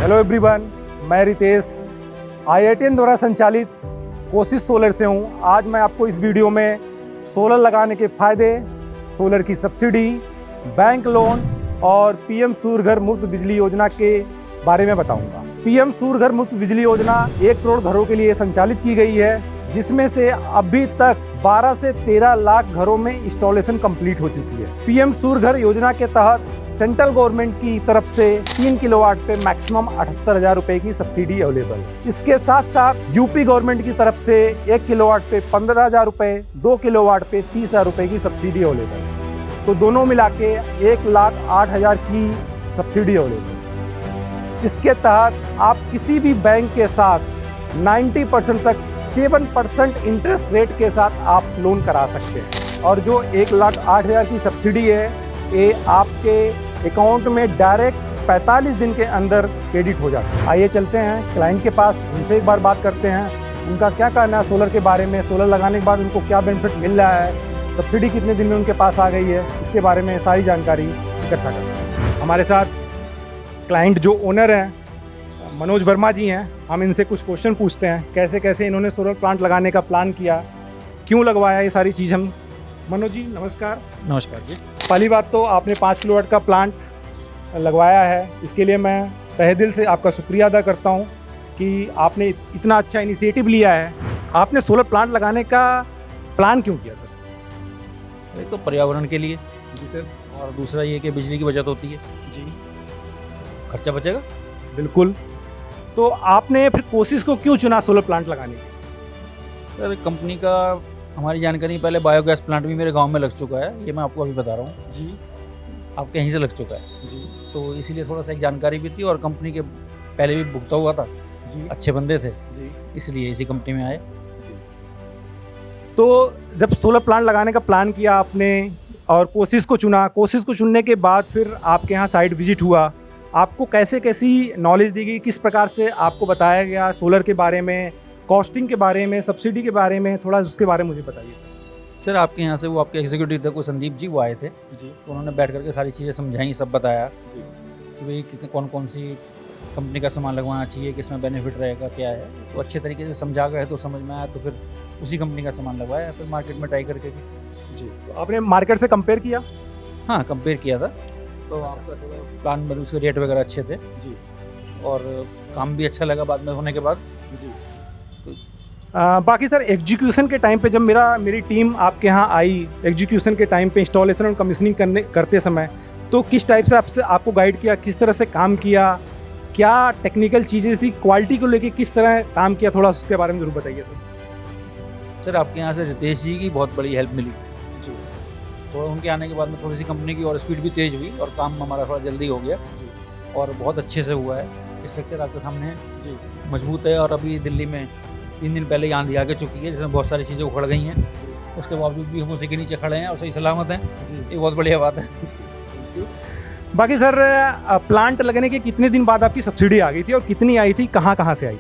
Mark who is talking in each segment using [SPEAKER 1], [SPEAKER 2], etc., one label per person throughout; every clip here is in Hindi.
[SPEAKER 1] हेलो एवरीवन, मैं रितेश IITN द्वारा संचालित कोशिश सोलर से हूं। आज मैं आपको इस वीडियो में सोलर लगाने के फायदे, सोलर की सब्सिडी, बैंक लोन और PM सूर्य घर मुफ्त बिजली योजना के बारे में बताऊंगा। PM सूर्य घर मुफ्त बिजली योजना 1 करोड़ घरों के लिए संचालित की गई है, जिसमें से अभी तक 12 से 13 लाख घरों में इंस्टॉलेशन कंप्लीट हो चुकी है। PM सूर्य घर योजना के तहत सेंट्रल गवर्नमेंट की तरफ से 3 किलोवाट पे मैक्सिमम 78,000 रुपए की सब्सिडी अवेलेबल। इसके साथ साथ यूपी गवर्नमेंट की तरफ से 1 किलोवाट पे 15,000 रुपए, 2 किलोवाट पे 30,000 रुपए की सब्सिडी अवेलेबल। तो दोनों मिला के 1,08,000 की सब्सिडी अवेलेबल। इसके तहत आप किसी भी बैंक के साथ 90% तक 7% इंटरेस्ट रेट के साथ आप लोन करा सकते हैं। और जो 1,08,000 की सब्सिडी है, ये आपके अकाउंट में डायरेक्ट 45 दिन के अंदर क्रेडिट हो जाता है। आइए चलते हैं क्लाइंट के पास, उनसे एक बार बात करते हैं। उनका क्या कहना है सोलर के बारे में, सोलर लगाने के बाद उनको क्या बेनिफिट मिल रहा है, सब्सिडी कितने दिन में उनके पास आ गई है, इसके बारे में सारी जानकारी इकट्ठा करते हैं। हमारे साथ क्लाइंट जो ओनर हैं मनोज वर्मा जी हैं। हम इनसे कुछ क्वेश्चन पूछते हैं, कैसे कैसे इन्होंने सोलर प्लांट लगाने का प्लान किया, क्यों लगवाया, ये सारी चीज़ हम। मनोज जी नमस्कार।
[SPEAKER 2] नमस्कार जी।
[SPEAKER 1] पहली बात तो आपने 5 किलोवाट का प्लांट लगवाया है, इसके लिए मैं तहे दिल से आपका शुक्रिया अदा करता हूं कि आपने इतना अच्छा इनिशिएटिव लिया है। आपने सोलर प्लांट लगाने का प्लान क्यों किया सर?
[SPEAKER 2] एक तो पर्यावरण के लिए
[SPEAKER 1] जी सर,
[SPEAKER 2] और दूसरा ये कि बिजली की बचत होती है
[SPEAKER 1] जी
[SPEAKER 2] खर्चा बचेगा।
[SPEAKER 1] बिल्कुल। तो आपने फिर कोशिश को क्यों चुना सोलर प्लांट लगाने की?
[SPEAKER 2] सर कंपनी का हमारी जानकारी, पहले बायोगैस प्लांट भी मेरे गांव में लग चुका है, ये मैं आपको अभी बता रहा हूँ
[SPEAKER 1] जी।
[SPEAKER 2] आपके यहीं से लग चुका है
[SPEAKER 1] जी
[SPEAKER 2] तो इसीलिए थोड़ा सा एक जानकारी भी थी, और कंपनी के पहले भी भुगता हुआ था,
[SPEAKER 1] जी
[SPEAKER 2] अच्छे बंदे थे,
[SPEAKER 1] जी
[SPEAKER 2] इसलिए इसी कंपनी में आए।
[SPEAKER 1] जी। तो जब सोलर प्लांट लगाने का प्लान किया आपने और कोशिश को चुना, कोशिश को चुनने के बाद फिर आपके यहाँ साइट विजिट हुआ, आपको कैसे कैसी नॉलेज दी गई, किस प्रकार से आपको बताया गया सोलर के बारे में, कॉस्टिंग के बारे में, सब्सिडी के बारे में, थोड़ा उसके बारे में मुझे बताइए सर।
[SPEAKER 2] सर आपके यहाँ से वो आपके एग्जीक्यूटिव थे, को संदीप जी, वो आए थे,
[SPEAKER 1] जी
[SPEAKER 2] तो उन्होंने बैठ करके सारी चीज़ें समझाई, सब बताया
[SPEAKER 1] जी
[SPEAKER 2] कि भाई कितने कौन कौन सी कंपनी का सामान लगवाना चाहिए, किसमें बेनिफिट रहेगा, क्या है। तो अच्छे तरीके से समझा गए तो समझ में आया, तो फिर उसी कंपनी का सामान लगवाया, फिर मार्केट में ट्राई करके भी।
[SPEAKER 1] जी। तो आपने मार्केट से कंपेयर किया?
[SPEAKER 2] हाँ, कंपेयर किया था, तो
[SPEAKER 1] अच्छा।
[SPEAKER 2] आपका थोड़ा प्लान बन, उसके रेट वगैरह अच्छे थे
[SPEAKER 1] जी
[SPEAKER 2] और काम भी अच्छा लगा बाद में होने के बाद।
[SPEAKER 1] जी। बाकी सर एग्जीक्यूशन के टाइम पे जब मेरी टीम आपके यहाँ आई, एग्जीक्यूशन के टाइम पे इंस्टॉलेशन और कमीशनिंग करते समय, तो किस टाइप से आपको गाइड किया, किस तरह से काम किया, क्या टेक्निकल चीज़ें थी, क्वालिटी को लेके किस तरह काम किया, थोड़ा उसके बारे में ज़रूर बताइए सर।
[SPEAKER 2] सर आपके यहाँ से रितेश जी की बहुत बड़ी हेल्प मिली
[SPEAKER 1] जी
[SPEAKER 2] थोड़ा, उनके आने के बाद में थोड़ी सी कंपनी की और स्पीड भी तेज़ हुई और काम हमारा थोड़ा जल्दी हो गया
[SPEAKER 1] जी
[SPEAKER 2] और बहुत अच्छे से हुआ है। इस सेक्टर आपके सामने
[SPEAKER 1] जी
[SPEAKER 2] मजबूत है, और अभी दिल्ली में 3 दिन पहले आंधी आके चुकी है, जिसमें बहुत सारी चीज़ें उखड़ गई हैं, उसके बावजूद भी हम उसी के नीचे खड़े हैं और सही सलामत हैं,
[SPEAKER 1] जी।
[SPEAKER 2] ये बहुत बढ़िया बात है।
[SPEAKER 1] बाकी सर प्लांट लगने के कितने दिन बाद आपकी सब्सिडी आ गई थी और कितनी आई थी, कहाँ कहाँ से आई?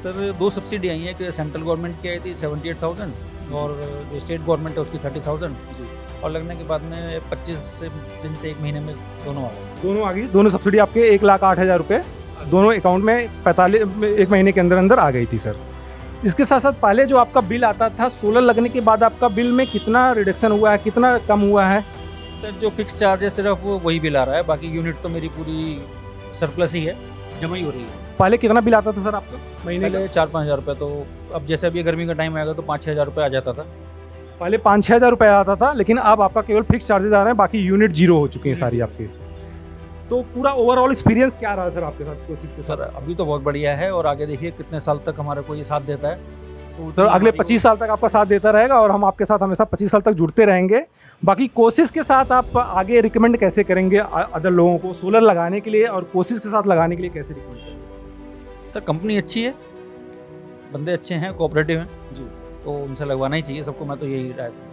[SPEAKER 2] सर 2 सब्सिडी आई हैं, कि सेंट्रल गवर्नमेंट की आई थी 78,000 और जो स्टेट गवर्नमेंट है उसकी 30,000
[SPEAKER 1] जी।
[SPEAKER 2] और लगने के बाद में 25 दिन से 1 महीने में दोनों आ गए।
[SPEAKER 1] दोनों आ गई, दोनों सब्सिडी आपके 1,08,000 रुपये दोनों अकाउंट में 1 महीने के अंदर अंदर आ गई थी सर। इसके साथ साथ पहले जो आपका बिल आता था, सोलर लगने के बाद आपका बिल में कितना रिडक्शन हुआ है, कितना कम हुआ है?
[SPEAKER 2] सर जो फिक्स चार्ज है सिर्फ वही बिल आ रहा है, बाकी यूनिट तो मेरी पूरी सरप्लस ही है, जमा ही हो रही है।
[SPEAKER 1] पहले कितना बिल आता था सर आपका महीने का?
[SPEAKER 2] पहले 4-5 हज़ार रुपये, तो अब जैसे अभी गर्मी का टाइम आएगा तो 5-6 हज़ार रुपये आ जाता था।
[SPEAKER 1] पहले 5-6 हज़ार रुपये आता था, लेकिन अब आपका केवल फिक्स चार्जेस आ रहे हैं, बाकी यूनिट जीरो हो चुकी हैं सारी आपकी। तो पूरा ओवरऑल एक्सपीरियंस क्या रहा सर आपके साथ कोशिश के
[SPEAKER 2] सर
[SPEAKER 1] साथ?
[SPEAKER 2] अभी तो बहुत बढ़िया है, और आगे देखिए कितने साल तक हमारा को ये साथ देता है। तो
[SPEAKER 1] सर अगले 25 साल तक आपका साथ देता रहेगा और हम आपके साथ हमेशा 25 साल तक जुड़ते रहेंगे। बाकी कोशिश के साथ आप आगे रिकमेंड कैसे करेंगे अदर लोगों को सोलर लगाने के लिए, और कोशिश के साथ लगाने के लिए कैसे रिकमेंड करेंगे?
[SPEAKER 2] सर कंपनी अच्छी है, बंदे अच्छे हैं, कोऑपरेटिव हैं
[SPEAKER 1] जी,
[SPEAKER 2] तो उनसे लगवाना ही चाहिए सबको, मैं तो यही राय दूंगा।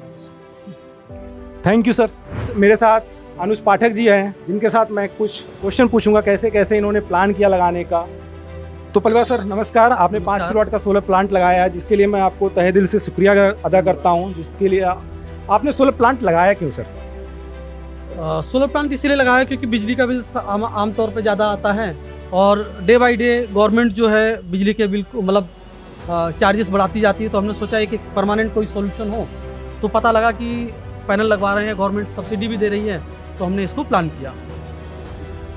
[SPEAKER 1] Thank you sir. मेरे साथ अनुज पाठक जी हैं, जिनके साथ मैं कुछ क्वेश्चन पूछूंगा कैसे कैसे इन्होंने प्लान किया लगाने का। तो पलवा सर नमस्कार। आपने 5 किलोवाट का सोलर प्लांट लगाया है, जिसके लिए मैं आपको तहे दिल से शुक्रिया अदा करता हूं। जिसके लिए आपने सोलर प्लांट लगाया क्यों सर?
[SPEAKER 3] सोलर प्लांट इसीलिए लगाया क्योंकि बिजली का बिल आमतौर पर ज़्यादा आता है और डे बाय डे गवर्नमेंट जो है बिजली के बिल को मतलब चार्जेस बढ़ाती जाती है। तो हमने सोचा एक परमानेंट कोई सॉल्यूशन हो, तो पता लगा कि पैनल लगवा रहे हैं, गवर्नमेंट सब्सिडी भी दे रही है, तो हमने इसको प्लान किया।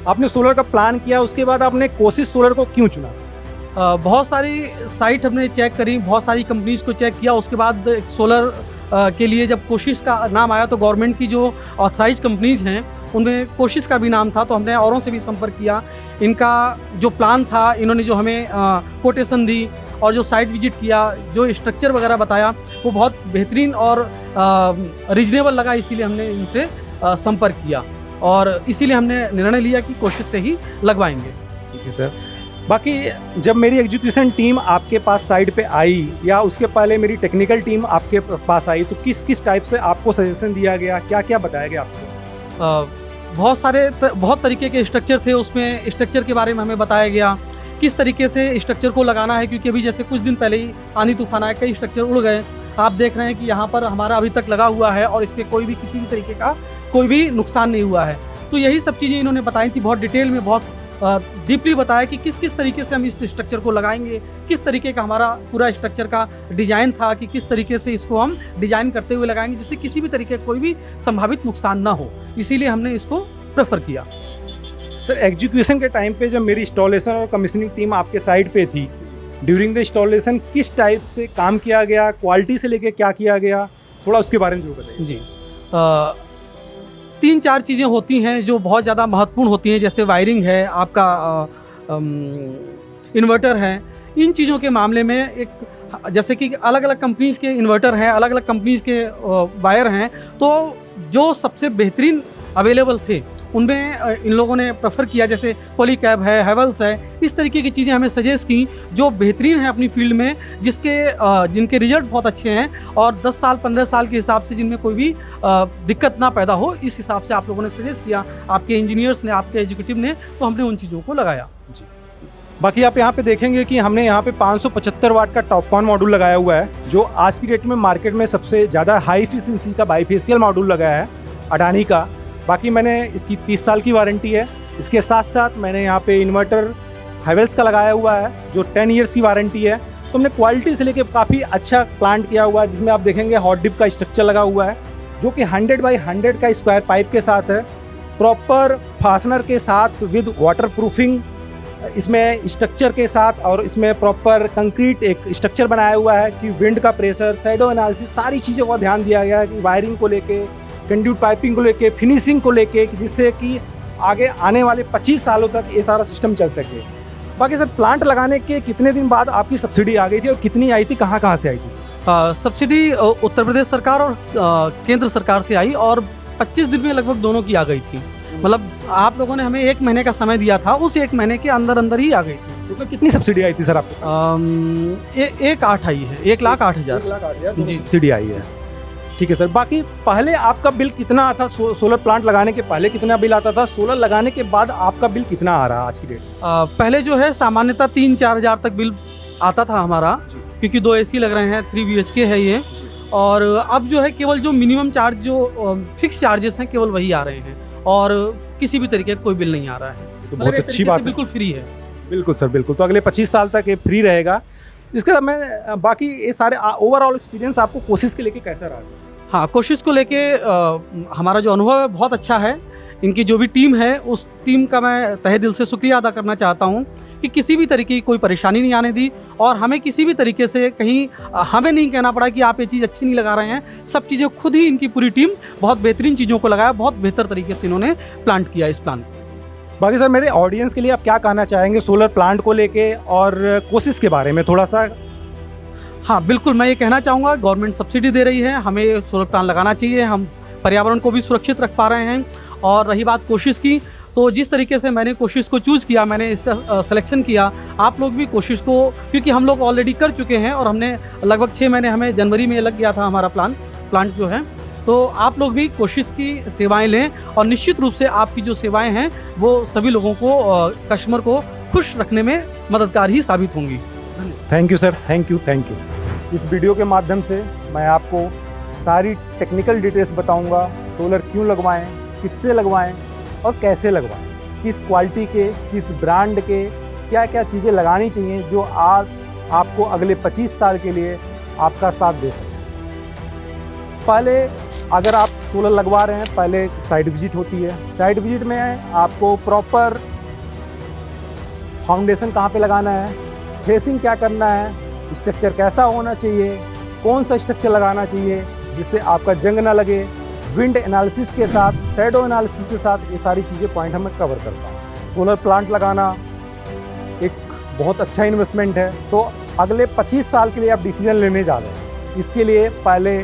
[SPEAKER 1] आपने सोलर का प्लान किया, उसके बाद आपने कोशिश सोलर को क्यों चुना सर?
[SPEAKER 3] बहुत सारी साइट हमने चेक करी, बहुत सारी कंपनीज को चेक किया। उसके बाद एक सोलर के लिए जब कोशिश का नाम आया तो गवर्नमेंट की जो ऑथराइज कंपनीज हैं उनमें कोशिश का भी नाम था, तो हमने औरों से भी संपर्क किया। इनका जो प्लान था, इन्होंने जो हमें कोटेशन दी और जो साइट विजिट किया, जो स्ट्रक्चर वगैरह बताया, वो बहुत बेहतरीन और रीजनेबल लगा, इसीलिए हमने इनसे संपर्क किया और इसीलिए हमने निर्णय लिया कि कोशिश से ही लगवाएंगे।
[SPEAKER 1] ठीक है सर। बाकी जब मेरी एग्जीक्यूशन टीम आपके पास साइट पे आई या उसके पहले मेरी टेक्निकल टीम आपके पास आई, तो किस किस टाइप से आपको सजेशन दिया गया, क्या क्या बताया गया आपको?
[SPEAKER 3] बहुत तरीके के स्ट्रक्चर थे, उसमें स्ट्रक्चर के बारे में हमें बताया गया किस तरीके से स्ट्रक्चर को लगाना है, क्योंकि अभी जैसे कुछ दिन पहले ही आंधी तूफान आया, कई स्ट्रक्चर उड़ गए। आप देख रहे हैं कि यहाँ पर हमारा अभी तक लगा हुआ है और इस पर कोई भी किसी भी तरीके का कोई भी नुकसान नहीं हुआ है। तो यही सब चीज़ें इन्होंने बताई थी, बहुत डिटेल में, बहुत डीपली बताया कि किस किस तरीके से हम इस स्ट्रक्चर को लगाएंगे, किस तरीके का हमारा पूरा स्ट्रक्चर का डिज़ाइन था, कि किस तरीके से इसको हम डिज़ाइन करते हुए लगाएंगे जिससे किसी भी तरीके का कोई भी संभावित नुकसान ना हो। इसीलिए हमने इसको प्रेफर किया।
[SPEAKER 1] सर, एग्जीक्यूशन के टाइम पे जब मेरी इंस्टॉलेशन और कमीशनिंग टीम आपके साइट पे थी, ड्यूरिंग द इंस्टॉलेशन किस टाइप से काम किया गया, क्वालिटी से लेके क्या किया गया, थोड़ा उसके बारे में जरूर बताइए।
[SPEAKER 3] जी, 3-4 चीज़ें होती हैं जो बहुत ज़्यादा महत्वपूर्ण होती हैं, जैसे वायरिंग है, आपका इन्वर्टर है। इन चीज़ों के मामले में एक जैसे कि अलग अलग कंपनीज़ के इन्वर्टर हैं, अलग अलग कंपनीज़ के वायर हैं, तो जो सबसे बेहतरीन अवेलेबल थे उनमें इन लोगों ने प्रेफर किया, जैसे पॉलीकैब है, हेवल्स है, इस तरीके की चीज़ें हमें सजेस्ट की जो बेहतरीन है अपनी फील्ड में, जिनके रिजल्ट बहुत अच्छे हैं और 10 साल 15 साल के हिसाब से जिनमें कोई भी दिक्कत ना पैदा हो, इस हिसाब से आप लोगों ने सजेस्ट किया, आपके इंजीनियर्स ने, आपके एग्जीक्यूटिव ने, तो हमने उन चीज़ों को लगाया।
[SPEAKER 1] जी। बाकी आप यहाँ पे देखेंगे कि हमने यहाँ पे 575 वाट का टॉपकॉन मॉड्यूल लगाया हुआ है, जो आज की डेट में मार्केट में सबसे ज़्यादा हाई एफिशिएंसी का बाईफेशियल मॉड्यूल लगाया है अडानी का। बाकी मैंने इसकी 30 साल की वारंटी है। इसके साथ साथ मैंने यहाँ पे इन्वर्टर हेवल्स का लगाया हुआ है जो 10 ईयर्स की वारंटी है। तो हमने क्वालिटी से लेके काफ़ी अच्छा प्लांट किया हुआ है, जिसमें आप देखेंगे हॉट डिप का स्ट्रक्चर लगा हुआ है जो कि 100 बाई 100 का स्क्वायर पाइप के साथ है, प्रॉपर फास्टनर के साथ विद वाटर प्रूफिंग इसमें स्ट्रक्चर के साथ, और इसमें प्रॉपर कंक्रीट एक स्ट्रक्चर बनाया हुआ है कि विंड का प्रेशर, शैडो एनालिसिस, सारी चीज़ों का ध्यान दिया गया है कि वायरिंग को लेके, कंड्यूट पाइपिंग को लेके, फिनिशिंग को लेके, जिससे कि आगे आने वाले 25 सालों तक ये सारा सिस्टम चल सके। बाकी सर, प्लांट लगाने के कितने दिन बाद आपकी सब्सिडी आ गई थी और कितनी आई थी, कहाँ कहाँ से आई थी?
[SPEAKER 3] सब्सिडी उत्तर प्रदेश सरकार और केंद्र सरकार से आई और 25 दिन में लगभग दोनों की आ गई थी। मतलब आप लोगों ने हमें 1 महीने का समय दिया था, उस 1 महीने के अंदर अंदर ही आ गई थी।
[SPEAKER 1] तो कितनी सब्सिडी आई थी सर आपको?
[SPEAKER 3] 1,08,000 आई है, 1,08,000
[SPEAKER 1] जी सब्सिडी आई है। ठीक है सर। बाकी पहले आपका बिल कितना आता था? सोलर प्लांट लगाने के पहले कितना बिल आता था? सोलर लगाने के बाद आपका बिल कितना आ रहा है आज की डेट?
[SPEAKER 3] पहले जो है सामान्यतः 3-4 हज़ार तक बिल आता था हमारा, क्योंकि 2 AC लग रहे हैं, 3 BHK है ये। और अब जो है केवल जो मिनिमम चार्ज, जो फिक्स चार्जेस हैं, केवल वही आ रहे हैं और किसी भी तरीके का कोई बिल नहीं आ रहा है।
[SPEAKER 1] तो बहुत अच्छी बात है,
[SPEAKER 3] बिल्कुल फ्री है।
[SPEAKER 1] बिल्कुल सर, बिल्कुल। तो अगले 25 साल तक ये फ्री रहेगा। इसके बाद मैं बाकी ये सारे ओवरऑल एक्सपीरियंस आपको कोशिश के लेके कैसा रहा सर?
[SPEAKER 3] हाँ, कोशिश को लेके हमारा जो अनुभव है बहुत अच्छा है। इनकी जो भी टीम है, उस टीम का मैं तहे दिल से शुक्रिया अदा करना चाहता हूँ कि किसी भी तरीके की कोई परेशानी नहीं आने दी और हमें किसी भी तरीके से कहीं हमें नहीं कहना पड़ा कि आप ये चीज़ अच्छी नहीं लगा रहे हैं। सब चीज़ें खुद ही इनकी पूरी टीम बहुत बेहतरीन चीज़ों को लगाया, बहुत बेहतर तरीके से इन्होंने प्लांट किया इस प्लांट।
[SPEAKER 1] बाकी सर, मेरे ऑडियंस के लिए आप क्या कहना चाहेंगे सोलर प्लांट को लेके और कोशिश के बारे में थोड़ा सा?
[SPEAKER 3] हाँ बिल्कुल, मैं ये कहना चाहूँगा, गवर्नमेंट सब्सिडी दे रही है, हमें सोलर प्लांट लगाना चाहिए। हम पर्यावरण को भी सुरक्षित रख पा रहे हैं। और रही बात कोशिश की, तो जिस तरीके से मैंने कोशिश को चूज़ किया, मैंने इसका सिलेक्शन किया, आप लोग भी कोशिश को, क्योंकि हम लोग ऑलरेडी कर चुके हैं और हमने लगभग 6 महीने, हमें जनवरी में लग गया था हमारा प्लांट जो है, तो आप लोग भी कोशिश की सेवाएं लें और निश्चित रूप से आपकी जो सेवाएं हैं वो सभी लोगों को, कस्टमर को खुश रखने में मददगार ही साबित होंगी।
[SPEAKER 1] Thank you sir, thank you, thank you. इस वीडियो के माध्यम से मैं आपको सारी टेक्निकल डिटेल्स बताऊंगा, सोलर क्यों लगवाएं, किससे लगवाएं और कैसे लगवाएं। किस क्वालिटी के, किस ब्रांड के, क्या क्या चीज़ें लगानी चाहिए जो आज आपको अगले 25 साल के लिए आपका साथ दे सके। पहले अगर आप सोलर लगवा रहे हैं, पहले साइट विजिट होती है। साइट विजिट में आपको प्रॉपर फाउंडेशन कहाँ पे लगाना है, फेसिंग क्या करना है, स्ट्रक्चर कैसा होना चाहिए, कौन सा स्ट्रक्चर लगाना चाहिए जिससे आपका जंग ना लगे, विंड एनालिसिस के साथ, शैडो एनालिसिस के साथ, ये सारी चीज़ें पॉइंट हमें कवर करता हूँ। सोलर प्लांट लगाना एक बहुत अच्छा इन्वेस्टमेंट है। तो अगले 25 साल के लिए आप डिसीजन लेने जा रहे हैं, इसके लिए पहले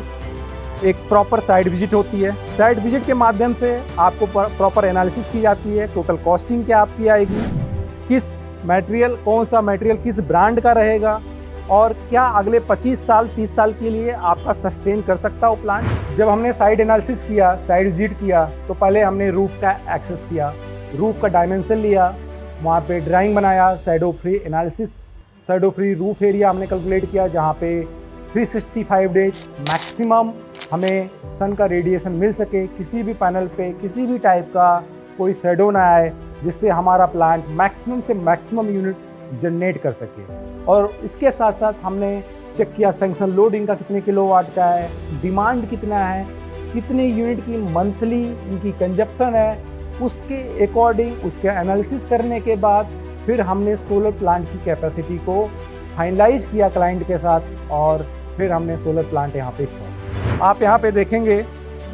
[SPEAKER 1] एक प्रॉपर साइट विजिट होती है। साइट विजिट के माध्यम से आपको प्रॉपर एनालिसिस की जाती है, टोटल कॉस्टिंग क्या आपकी आएगी, किस मटेरियल, कौन सा मटेरियल किस ब्रांड का रहेगा और क्या अगले 25 साल 30 साल के लिए आपका सस्टेन कर सकता हो प्लांट। जब हमने साइट एनालिसिस किया, साइट विजिट किया, तो पहले हमने रूफ का एक्सेस किया, रूफ का डायमेंशन लिया, वहाँ पे ड्राइंग बनाया, shadow free analysis, shadow free roof area हमने कैलकुलेट किया जहाँ पे 365 डेज मैक्सिमम हमें सन का रेडिएशन मिल सके, किसी भी पैनल पे किसी भी टाइप का कोई शैडो ना आए, जिससे हमारा प्लांट मैक्सिमम से मैक्सिमम यूनिट जनरेट कर सके। और इसके साथ साथ हमने चेक किया सैंक्शन लोड इनका कितने किलोवाट का है, डिमांड कितना है, कितने यूनिट की मंथली इनकी कंजप्शन है, उसके अकॉर्डिंग उसके एनालिसिस करने के बाद फिर हमने सोलर प्लांट की कैपेसिटी को फाइनलाइज किया क्लाइंट के साथ और फिर हमने सोलर प्लांट यहाँ पे इंस्टॉल किया। आप यहाँ पे देखेंगे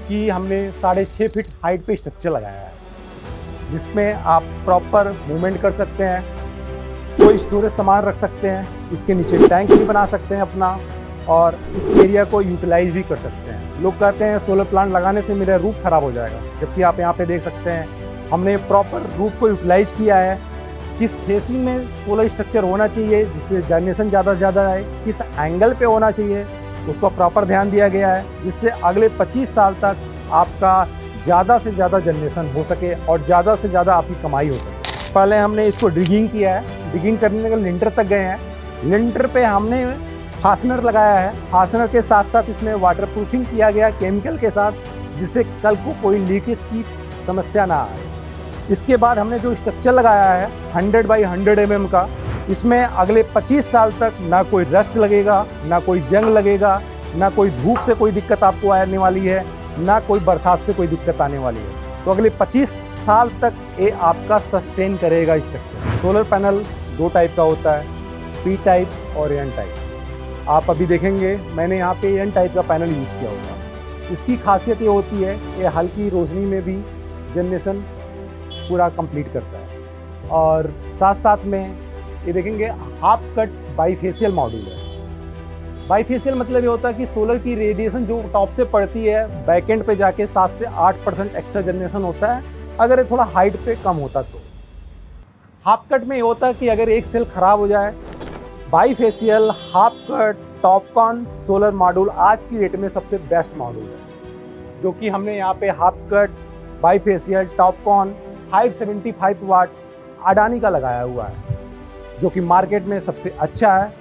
[SPEAKER 1] कि हमने 6.5 फीट हाइट पे स्ट्रक्चर लगाया है, जिसमें आप प्रॉपर मूवमेंट कर सकते हैं, कोई स्टोरेज सामान रख सकते हैं, इसके नीचे टैंक भी बना सकते हैं अपना, और इस एरिया को यूटिलाइज भी कर सकते हैं। लोग कहते हैं सोलर प्लांट लगाने से मेरा रूफ खराब हो जाएगा, जबकि आप यहाँ पे देख सकते हैं हमने प्रॉपर रूफ को यूटिलाइज किया है, किस फेसिंग में सोलर स्ट्रक्चर होना चाहिए जिससे जनरेशन ज़्यादा से ज़्यादा आए, किस एंगल पे होना चाहिए उसको प्रॉपर ध्यान दिया गया है, जिससे अगले 25 साल तक आपका ज़्यादा से ज़्यादा जनरेशन हो सके और ज़्यादा से ज़्यादा आपकी कमाई हो सके। पहले हमने इसको डिगिंग किया है, डिगिंग करने के लिंटर तक गए हैं, लिंटर पे हमने फास्टनर लगाया है, फास्टनर के साथ साथ इसमें वाटर प्रूफिंग किया गया केमिकल के साथ, जिससे कल को कोई लीकेज की समस्या ना आए। इसके बाद हमने जो स्ट्रक्चर लगाया है 100 बाई 100 mm का, इसमें अगले 25 साल तक ना कोई रस्ट लगेगा, ना कोई जंग लगेगा, ना कोई धूप से कोई दिक्कत आपको आने वाली है, ना कोई बरसात से कोई दिक्कत आने वाली है। तो अगले 25 साल तक ये आपका सस्टेन करेगा स्ट्रक्चर। सोलर पैनल 2 टाइप का होता है, पी टाइप और एन टाइप। आप अभी देखेंगे मैंने यहाँ पे एन टाइप का पैनल यूज किया होगा। इसकी खासियत ये होती है ये हल्की रोशनी में भी जनरेशन पूरा कंप्लीट करता है, और साथ साथ में ये देखेंगे हाफ कट बाईफेशियल मॉड्यूल है। बाईफेशियल मतलब ये होता है कि सोलर की रेडिएशन जो टॉप से पड़ती है बैकएंड पे जाके 7 से 8% एक्स्ट्रा जनरेशन होता है, अगर ये थोड़ा हाइट पे कम होता तो। हाफ कट में ये होता है कि अगर एक सेल खराब हो जाए, bifacial half cut Topcon solar module आज की डेट में सबसे बेस्ट मॉड्यूल है, जो कि हमने यहाँ पे हाफ कट बाईफेशियल टॉपकॉन 575 वाट अडानी का लगाया हुआ है, जो कि मार्केट में सबसे अच्छा है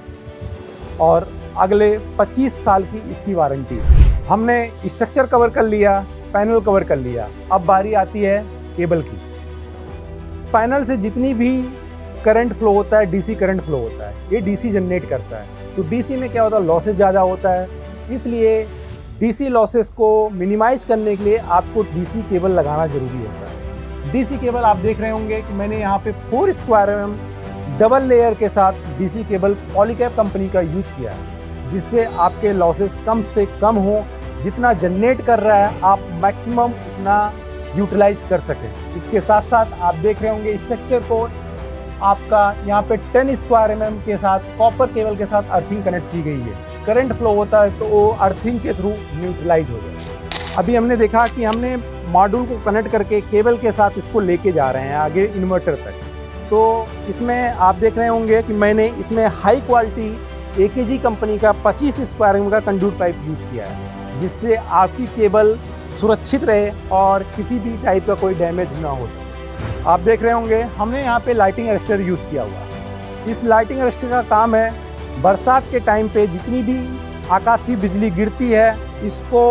[SPEAKER 1] और अगले 25 साल की इसकी वारंटी है। हमने स्ट्रक्चर कवर कर लिया, पैनल कवर कर लिया, अब बारी आती है केबल की। पैनल से जितनी भी करंट फ्लो होता है, डीसी करंट फ्लो होता है, ये डीसी जनरेट करता है। तो डीसी में क्या होता है, लॉसेज ज़्यादा होता है, इसलिए डीसी लॉसेस को मिनिमाइज करने के लिए आपको डीसी केबल लगाना जरूरी होता है। डीसी केबल आप देख रहे होंगे कि मैंने यहाँ पे 4 स्क्वायर mm डबल लेयर के साथ डीसी केबल पॉलीकैप कंपनी का यूज किया है, जिससे आपके लॉसेस कम से कम हो, जितना जनरेट कर रहा है आप मैक्सिमम उतना यूटिलाइज कर सकें। इसके साथ साथ आप देख रहे होंगे स्ट्रक्चर को आपका यहाँ पे 10 स्क्वायर mm के साथ कॉपर केबल के साथ अर्थिंग कनेक्ट की गई है। करंट फ्लो होता है तो वो अर्थिंग के थ्रू न्यूट्रलाइज हो जाए। अभी हमने देखा कि हमने मॉड्यूल को कनेक्ट करके केबल के साथ इसको लेके जा रहे हैं आगे इन्वर्टर तक। तो इसमें आप देख रहे होंगे कि मैंने इसमें हाई क्वालिटी AKG कंपनी का 25 स्क्वायर mm का कंडक्ट पाइप यूज किया है, जिससे आपकी केबल सुरक्षित रहे और किसी भी टाइप का कोई डैमेज ना हो सके। आप देख रहे होंगे हमने यहाँ पे लाइटिंग अरेस्टर यूज़ किया हुआ। इस लाइटिंग अरेस्टर का काम है बरसात के टाइम पे जितनी भी आकाशीय बिजली गिरती है इसको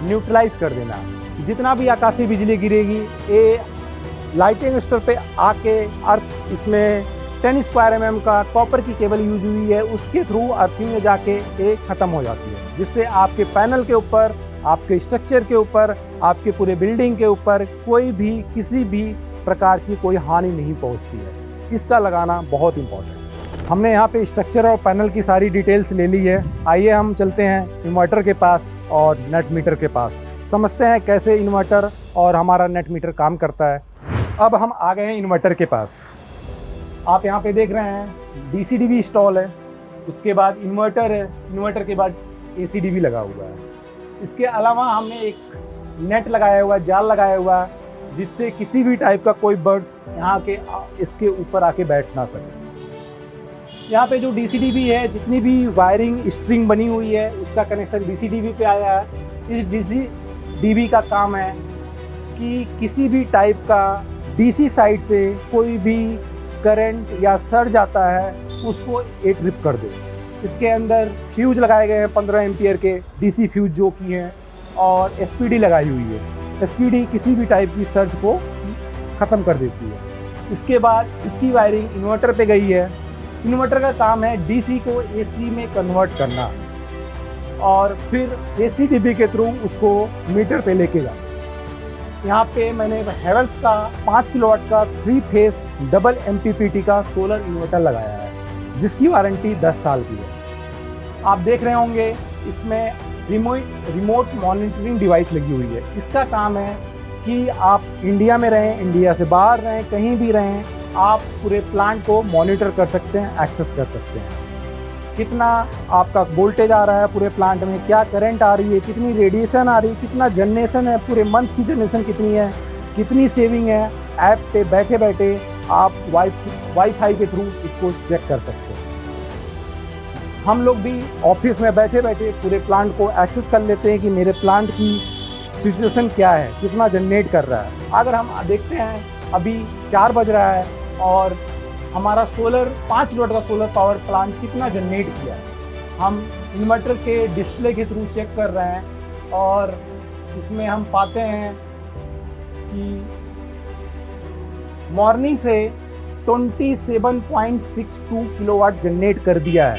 [SPEAKER 1] न्यूट्रलाइज कर देना। जितना भी आकाशीय बिजली गिरेगी ये लाइटिंग स्टर पे आके अर्थ इसमें 10 स्क्वायर mm का कॉपर की केबल यूज हुई है, उसके थ्रू अर्थिंग में जाके ये ख़त्म हो जाती है, जिससे आपके पैनल के ऊपर, आपके स्ट्रक्चर के ऊपर, आपके पूरे बिल्डिंग के ऊपर कोई भी किसी भी प्रकार की कोई हानि नहीं पहुंचती है। इसका लगाना बहुत इंपॉर्टेंट है। हमने यहाँ पे स्ट्रक्चर और पैनल की सारी डिटेल्स ले ली है। आइए हम चलते हैं इन्वर्टर के पास और नेट मीटर के पास, समझते हैं कैसे इन्वर्टर और हमारा नेट मीटर काम करता है। अब हम आ गए हैं इन्वर्टर के पास। आप यहाँ पे देख रहे हैं DCDB इंस्टॉल है, उसके बाद इन्वर्टर है, इन्वर्टर के बाद ACDB लगा हुआ है। इसके अलावा हमने एक नेट लगाया हुआ है, जाल लगाया हुआ है, जिससे किसी भी टाइप का कोई बर्ड्स यहाँ के इसके ऊपर आके बैठ ना सके। यहाँ पे जो DCDB है, जितनी भी वायरिंग स्ट्रिंग बनी हुई है, उसका कनेक्शन DCDB पे आया है। इस DCDB का काम है कि किसी भी टाइप का DC साइड से कोई भी करंट या सर्ज आता है उसको ये ट्रिप कर दे। इसके अंदर फ्यूज लगाए गए हैं 15 एम्पियर के DC फ्यूज जो की हैं, और SPD लगाई हुई है। SPD किसी भी टाइप की सर्ज को ख़त्म कर देती है। इसके बाद इसकी वायरिंग इन्वर्टर पे गई है। इन्वर्टर का काम है DC को AC में कन्वर्ट करना, और फिर ACDB के थ्रू उसको मीटर पे लेके जाना। यहाँ पे मैंने हेवल्स का 5 किलोवाट का 3 फेस डबल MPPT का सोलर इन्वर्टर लगाया है, जिसकी वारंटी 10 साल की है। आप देख रहे होंगे इसमें रिमोट मॉनिटरिंग डिवाइस लगी हुई है। इसका काम है कि आप इंडिया में रहें, इंडिया से बाहर रहें, कहीं भी रहें, आप पूरे प्लांट को मॉनिटर कर सकते हैं, एक्सेस कर सकते हैं। कितना आपका वोल्टेज आ रहा है पूरे प्लांट में, क्या करंट आ रही है, कितनी रेडिएशन आ रही है, कितना जनरेशन है, पूरे मंथ की जनरेशन कितनी है, कितनी सेविंग है। ऐप पे बैठे बैठे आप वाईफाई के थ्रू इसको चेक कर सकते हैं। हम लोग भी ऑफिस में बैठे बैठे पूरे प्लांट को एक्सेस कर लेते हैं कि मेरे प्लांट की सिचुएशन क्या है, कितना जनरेट कर रहा है। अगर हम देखते हैं अभी 4 बज रहा है और हमारा सोलर 5 किलोवाट का सोलर पावर प्लांट कितना जनरेट किया है, हम इन्वर्टर के डिस्प्ले के थ्रू चेक कर रहे हैं, और इसमें हम पाते हैं कि मॉर्निंग से 27.62 किलोवाट जनरेट कर दिया है।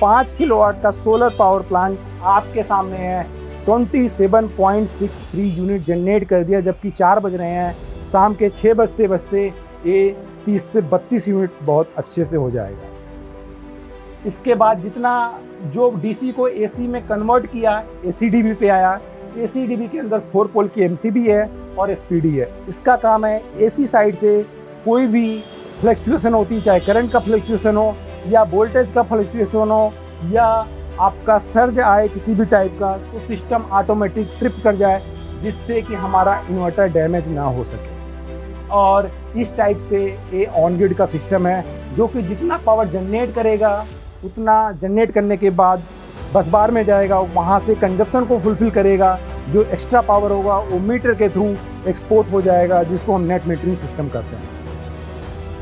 [SPEAKER 1] 5 किलोवाट का सोलर पावर प्लांट आपके सामने है, 27.63 यूनिट जनरेट कर दिया, जबकि 4 बज रहे हैं। शाम के 6 बजते बजते ये 30 से 32 यूनिट बहुत अच्छे से हो जाएगा। इसके बाद जितना जो DC को AC में कन्वर्ट किया, ACDB पे आया। ACDB के अंदर 4 पोल की MCB है और SPD है। इसका काम है AC साइड से कोई भी फ्लक्चुएशन होती है, चाहे करंट का फ्लक्चुएशन हो या वोल्टेज का फ्लक्चुएशन हो या आपका सर्ज आए किसी भी टाइप का, तो सिस्टम ऑटोमेटिक ट्रिप कर जाए, जिससे कि हमारा इन्वर्टर डैमेज ना हो सके। और इस टाइप से ये ऑन ग्रिड का सिस्टम है, जो कि जितना पावर जनरेट करेगा उतना जनरेट करने के बाद बस बार में जाएगा, वहाँ से कंजप्शन को फुलफिल करेगा। जो एक्स्ट्रा पावर होगा वो मीटर के थ्रू एक्सपोर्ट हो जाएगा, जिसको हम नेट मीटरिंग सिस्टम करते हैं।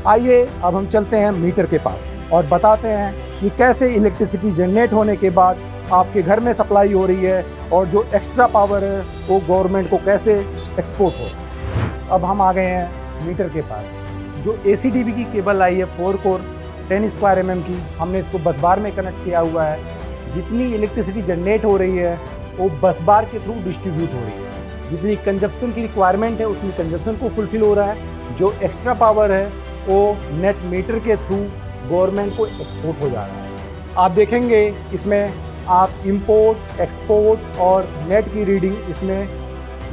[SPEAKER 1] आइए अब हम चलते हैं मीटर के पास और बताते हैं कि कैसे इलेक्ट्रिसिटी जनरेट होने के बाद आपके घर में सप्लाई हो रही है, और जो एक्स्ट्रा पावर है वो गवर्नमेंट को कैसे एक्सपोर्ट हो रहा है। अब हम आ गए हैं मीटर के पास। जो ACDB की केबल आई है 4 कोर 10 स्क्वायर mm की, हमने इसको बस बार में कनेक्ट किया हुआ है। जितनी इलेक्ट्रिसिटी जनरेट हो रही है वो बस बार के थ्रू डिस्ट्रीब्यूट हो रही है। जितनी कंजप्शन की रिक्वायरमेंट है उतनी कंजप्शन को फुलफिल हो रहा है। जो एक्स्ट्रा पावर है वो नेट मीटर के थ्रू गवर्नमेंट को एक्सपोर्ट हो जा रहा है। आप देखेंगे इसमें आप इंपोर्ट, एक्सपोर्ट और नेट की रीडिंग इसमें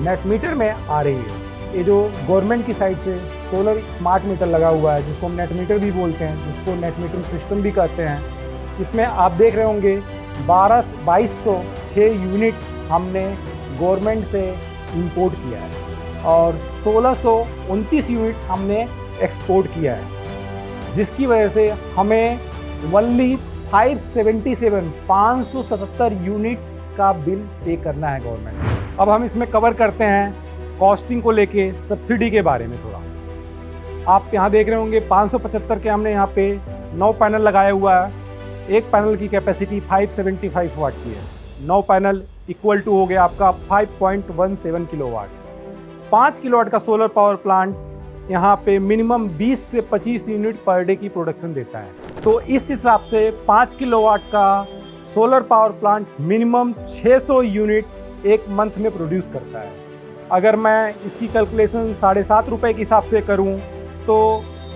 [SPEAKER 1] नेट मीटर में आ रही है। ये जो गवर्नमेंट की साइड से सोलर स्मार्ट मीटर लगा हुआ है, जिसको हम नेट मीटर भी बोलते हैं, जिसको नेट मीटरिंग सिस्टम भी कहते हैं, इसमें आप देख रहे होंगे 2206 यूनिट हमने गवर्नमेंट से इंपोर्ट किया है और 1629 यूनिट हमने एक्सपोर्ट किया है, जिसकी वजह से हमें ओनली 577 यूनिट का बिल पे करना है गवर्नमेंट। अब हम इसमें कवर करते हैं कॉस्टिंग को लेके सब्सिडी के बारे में थोड़ा। आप यहाँ देख रहे होंगे 575 के हमने यहाँ पे 9 पैनल लगाया हुआ है। एक पैनल की कैपेसिटी 575 वाट की है। 9 पैनल इक्वल टू हो गया आपका 5.17 किलोवाट। 5 किलोवाट का सोलर पावर प्लांट यहाँ पे मिनिमम 20 से 25 यूनिट पर डे की प्रोडक्शन देता है। तो इस हिसाब से 5 किलोवाट का solar power plant minimum 600 unit एक मंथ में प्रोड्यूस करता है। अगर मैं इसकी कैलकुलेशन 7.5 रुपये के हिसाब से करूँ तो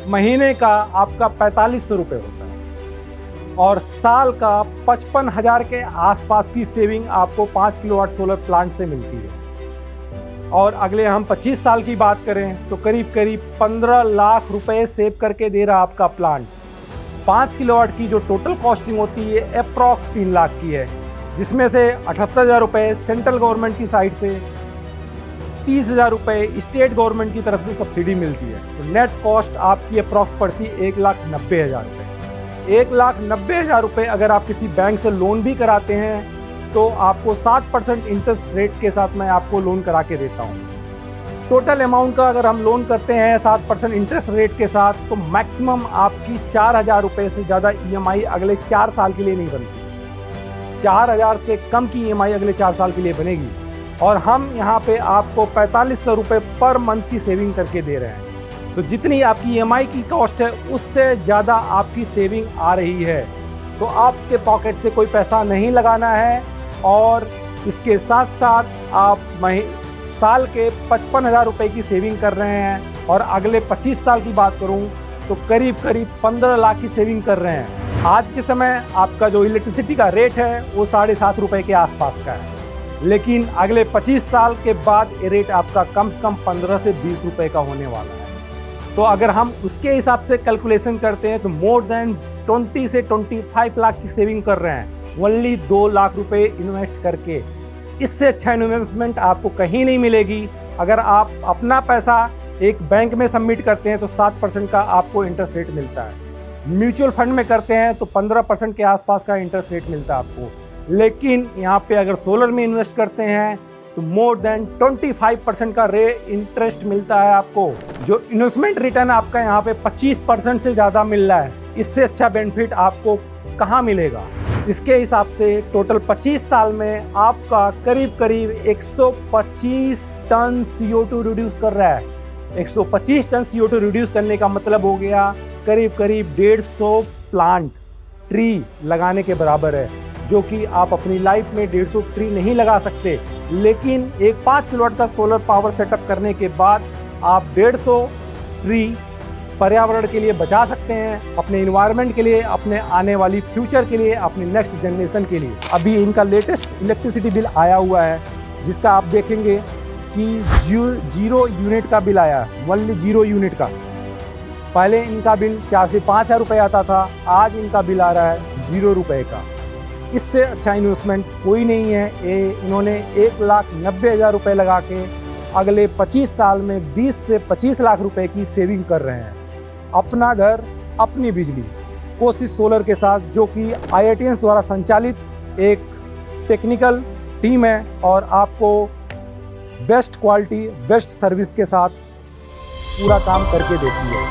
[SPEAKER 1] महीने का आपका 4500 रुपये होता है और साल का 55,000 के आसपास की सेविंग आपको 5 किलोवाट सोलर प्लांट से मिलती है। और अगले हम 25 साल की बात करें तो करीब करीब 15 लाख रुपए सेव करके दे रहा आपका प्लांट। 5 किलोवाट की जो टोटल कॉस्टिंग होती है अप्रॉक्स 3 लाख की है, जिसमें से 78,000 रुपये सेंट्रल गवर्नमेंट की साइड से, 30,000 रुपये स्टेट गवर्नमेंट की तरफ से सब्सिडी मिलती है। तो नेट कॉस्ट आपकी अप्रॉक्स पड़ती है 1,90,000 रुपये। 1,90,000 रुपये अगर आप किसी बैंक से लोन भी कराते हैं तो आपको 7% इंटरेस्ट रेट के साथ मैं आपको लोन करा के देता हूँ। टोटल अमाउंट का अगर हम लोन करते हैं 7% इंटरेस्ट रेट के साथ तो मैक्सिमम आपकी 4,000 रुपये से ज़्यादा EMI अगले 4 साल के लिए नहीं बनती। 4,000 से कम की EMI अगले 4 साल के लिए बनेगी और हम यहाँ पे आपको 4,500 रुपये पर मंथ की सेविंग करके दे रहे हैं। तो जितनी आपकी EMI की कॉस्ट है उससे ज़्यादा आपकी सेविंग आ रही है। तो आपके पॉकेट से कोई पैसा नहीं लगाना है और इसके साथ साथ आप साल के 55,000 रुपये की सेविंग कर रहे हैं और अगले 25 साल की बात करूं तो करीब करीब 15 लाख की सेविंग कर रहे हैं। आज के समय आपका जो इलेक्ट्रिसिटी का रेट है वो 7.5 रुपये के आसपास का है, लेकिन अगले 25 साल के बाद ये रेट आपका कम से कम 15 से 20 रुपये का होने वाला है। तो अगर हम उसके हिसाब से कैलकुलेशन करते हैं तो मोर देन 20 से 25 लाख की सेविंग कर रहे हैं ओनली 2 लाख रुपए इन्वेस्ट करके। इससे अच्छा इन्वेस्टमेंट आपको कहीं नहीं मिलेगी। अगर आप अपना पैसा एक बैंक में सबमिट करते हैं तो 7% का आपको इंटरेस्ट रेट मिलता है। म्यूचुअल फंड में करते हैं तो 15% के आसपास का इंटरेस्ट रेट मिलता है आपको। लेकिन यहाँ पे अगर सोलर में इन्वेस्ट करते हैं तो मोर देन 25% का इंटरेस्ट मिलता है आपको। जो इन्वेस्टमेंट रिटर्न आपका यहाँ पे 25% से ज़्यादा मिल रहा है, इससे अच्छा बेनिफिट आपको कहाँ मिलेगा। इसके हिसाब से टोटल 25 साल में आपका करीब करीब 125 टन CO2 रिड्यूस कर रहा है। 125 टन CO2 रिड्यूस करने का मतलब हो गया करीब करीब 150 प्लांट ट्री लगाने के बराबर है, जो कि आप अपनी लाइफ में 150 ट्री नहीं लगा सकते। लेकिन एक 5 किलोवाट का सोलर पावर सेटअप करने के बाद आप 150 ट्री पर्यावरण के लिए बचा सकते हैं, अपने इन्वायरमेंट के लिए, अपने आने वाली फ्यूचर के लिए, अपनी नेक्स्ट जनरेशन के लिए। अभी इनका लेटेस्ट इलेक्ट्रिसिटी बिल आया हुआ है जिसका आप देखेंगे कि 0 यूनिट का बिल आया है, ओनली 0 यूनिट का। पहले इनका बिल 4 से 5,000 रुपये आता था, आज इनका बिल आ रहा है 0 रुपये का। इससे अच्छा इन्वेस्टमेंट कोई नहीं है। इन्होंने 1,90,000 रुपये लगा के अगले 25 साल में 20 से 25 लाख रुपए की सेविंग कर रहे हैं। अपना घर अपनी बिजली, कोशिश सोलर के साथ, जो कि IITians द्वारा संचालित एक टेक्निकल टीम है और आपको बेस्ट क्वालिटी, बेस्ट सर्विस के साथ पूरा काम करके देती है।